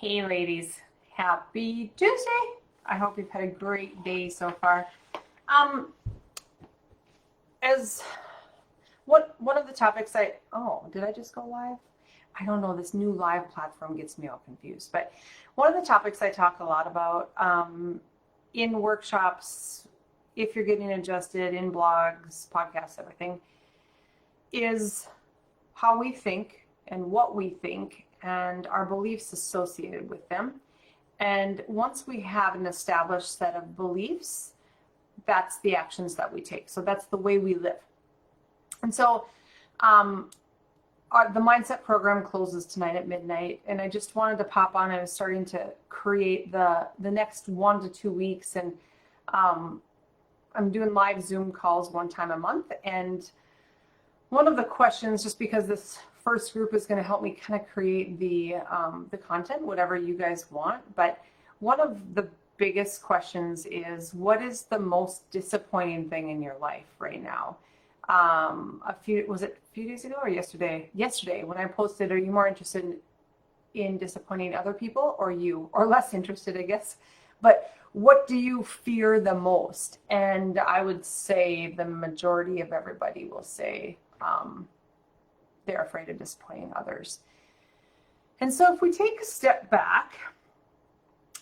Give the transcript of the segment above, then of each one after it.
Hey ladies, happy Tuesday. I hope you've had a great day so far. Um, as one of the topics did I just go live? I don't know, this new live platform gets me all confused. But one of the topics I talk a lot about in workshops, if you're getting adjusted, in blogs, podcasts, everything, is how we think and what we think and our beliefs associated with them. And once we have an established set of beliefs, that's the actions that we take. So that's the way we live. And so the mindset program closes tonight at midnight, and I just wanted to pop on. I was starting to create the next 1 to 2 weeks, and I'm doing live Zoom calls one time a month. And one of the questions, just because this first group is going to help me kind of create the content, whatever you guys want. But one of the biggest questions is, what is the most disappointing thing in your life right now? Was it a few days ago or yesterday? Yesterday, when I posted, are you more interested in disappointing other people or you, or less interested, I guess? But what do you fear the most? And I would say the majority of everybody will say, they're afraid of disappointing others. And so if we take a step back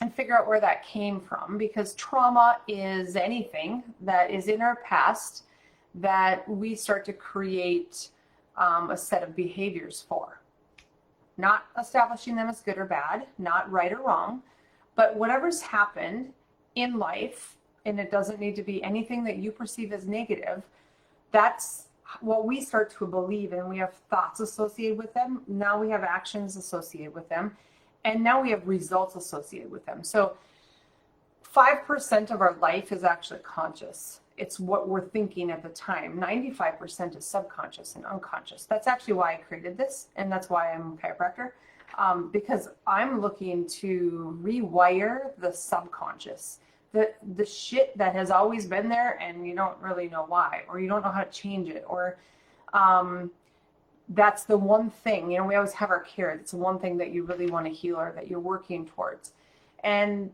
and figure out where that came from, because trauma is anything that is in our past that we start to create a set of behaviors for. Not establishing them as good or bad, not right or wrong, but whatever's happened in life, and it doesn't need to be anything that you perceive as negative, that's what we start to believe, and we have thoughts associated with them. Now we have actions associated with them, and now we have results associated with them. So 5% of our life is actually conscious. It's what we're thinking at the time. 95% is subconscious and unconscious. That's actually why I created this, and that's why I'm a chiropractor, because I'm looking to rewire the subconscious. The shit that has always been there and you don't really know why, or you don't know how to change it, or that's the one thing, we always have our care. It's the one thing that you really want to heal or that you're working towards. And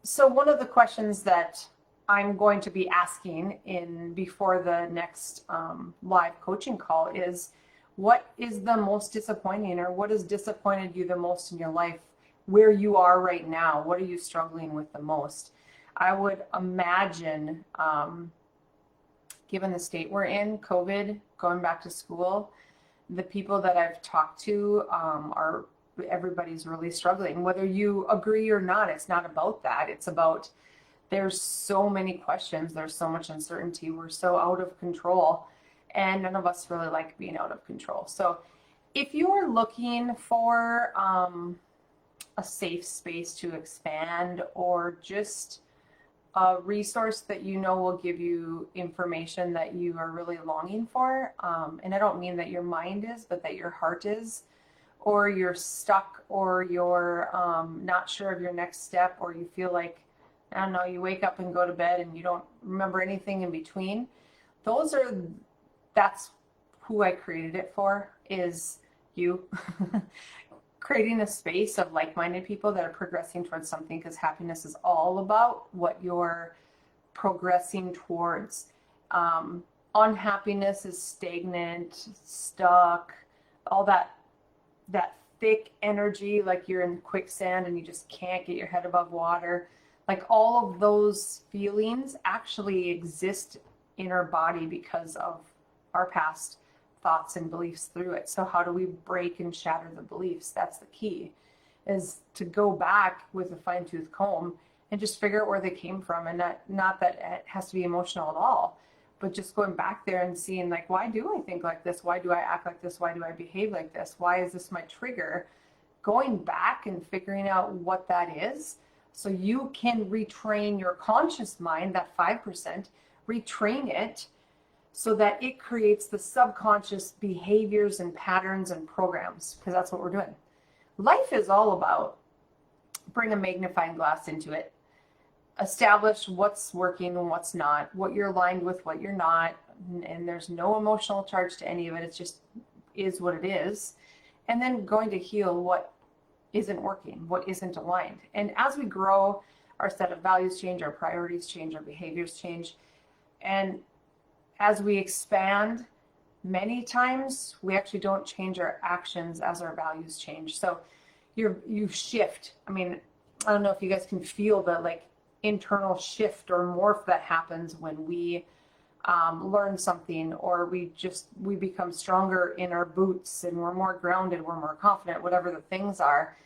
so one of the questions that I'm going to be asking before the next live coaching call is, what is the most disappointing, or what has disappointed you the most in your life, where you are right now? What are you struggling with the most? I would imagine, given the state we're in, COVID, going back to school, the people that I've talked to everybody's really struggling. Whether you agree or not, it's not about that. It's about, there's so many questions, there's so much uncertainty, we're so out of control, and none of us really like being out of control. So if you're looking for a safe space to expand, or just a resource that will give you information that you are really longing for. And I don't mean that your mind is, but that your heart is, or you're stuck, or you're not sure of your next step, or you feel like, I don't know, you wake up and go to bed and you don't remember anything in between. That's who I created it for, is you. Creating a space of like-minded people that are progressing towards something, because happiness is all about what you're progressing towards. Unhappiness is stagnant, stuck, all that thick energy, like you're in quicksand and you just can't get your head above water. Like, all of those feelings actually exist in our body because of our past thoughts and beliefs through it. So how do we break and shatter the beliefs? That's the key, is to go back with a fine-tooth comb and just figure out where they came from. And not that it has to be emotional at all, but just going back there and seeing, like, why do I think like this? Why do I act like this? Why do I behave like this? Why is this my trigger? Going back and figuring out what that is, so you can retrain your conscious mind, that 5%, retrain it, so that it creates the subconscious behaviors and patterns and programs, because that's what we're doing. Life is all about, bring a magnifying glass into it, establish what's working and what's not, what you're aligned with, what you're not, and there's no emotional charge to any of it. It just is what it is. And then going to heal what isn't working, what isn't aligned. And as we grow, our set of values change, our priorities change, our behaviors change. And as we expand, many times we actually don't change our actions as our values change. So you shift. I mean, I don't know if you guys can feel the like internal shift or morph that happens when we learn something, or we become stronger in our boots and we're more grounded, we're more confident, whatever the things are.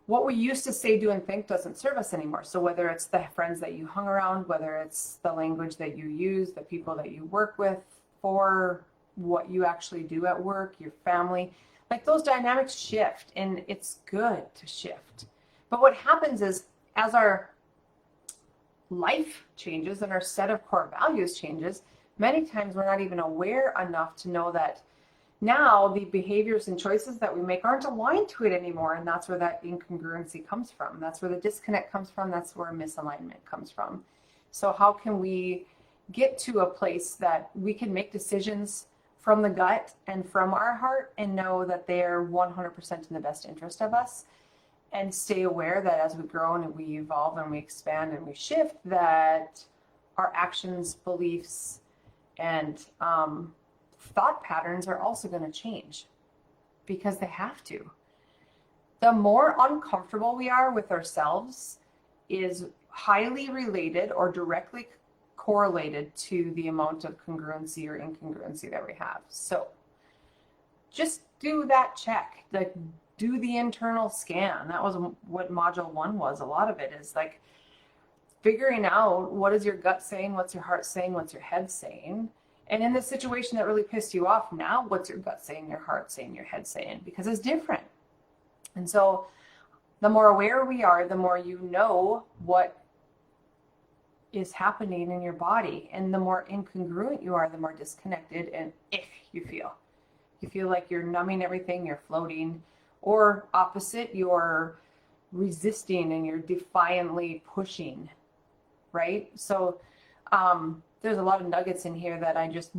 What we used to say, do, and think doesn't serve us anymore. So whether it's the friends that you hung around, whether it's the language that you use, the people that you work with, for what you actually do at work, your family, like those dynamics shift, and it's good to shift. But what happens is, as our life changes and our set of core values changes, many times we're not even aware enough to know that now the behaviors and choices that we make aren't aligned to it anymore. And that's where that incongruency comes from. That's where the disconnect comes from. That's where misalignment comes from. So how can we get to a place that we can make decisions from the gut and from our heart and know that they're 100% in the best interest of us, and stay aware that as we grow and we evolve and we expand and we shift, that our actions, beliefs, and thought patterns are also going to change, because they have to. The more uncomfortable we are with ourselves is highly related or directly correlated to the amount of congruency or incongruency that we have. So just do that check, like do the internal scan. That was what module 1 was. A lot of it is like figuring out, what is your gut saying, what's your heart saying, what's your head saying. And in the situation that really pissed you off, now what's your gut saying, your heart saying, your head saying, because it's different. And so the more aware we are, the more you know what is happening in your body. And the more incongruent you are, the more disconnected and ick you feel. You feel like you're numbing everything, you're floating, or opposite, you're resisting and you're defiantly pushing, right? So there's a lot of nuggets in here that I just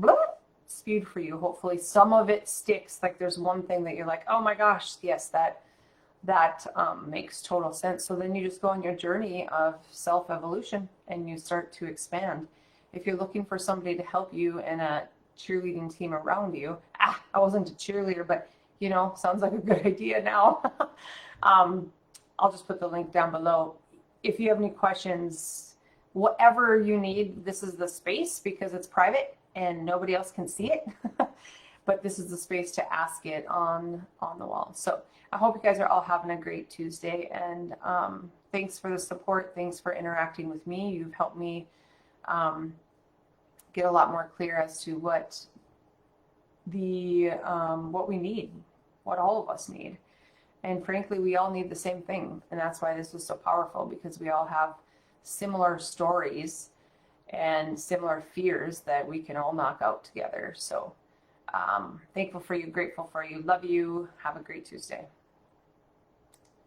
spewed for you. Hopefully some of it sticks. Like there's one thing that you're like, oh my gosh, yes, that makes total sense. So then you just go on your journey of self-evolution and you start to expand. If you're looking for somebody to help you and a cheerleading team around you, I wasn't a cheerleader, but you know, sounds like a good idea now. I'll just put the link down below. If you have any questions, whatever you need, this is the space, because it's private and nobody else can see it. But this is the space to ask it on the wall. So I hope you guys are all having a great Tuesday, and thanks for the support. Thanks for interacting with me. You've helped me get a lot more clear as to what we need, what all of us need. And frankly, we all need the same thing. And that's why this was so powerful, because we all have similar stories and similar fears that we can all knock out together. So thankful for you, grateful for you, love you. Have a great Tuesday.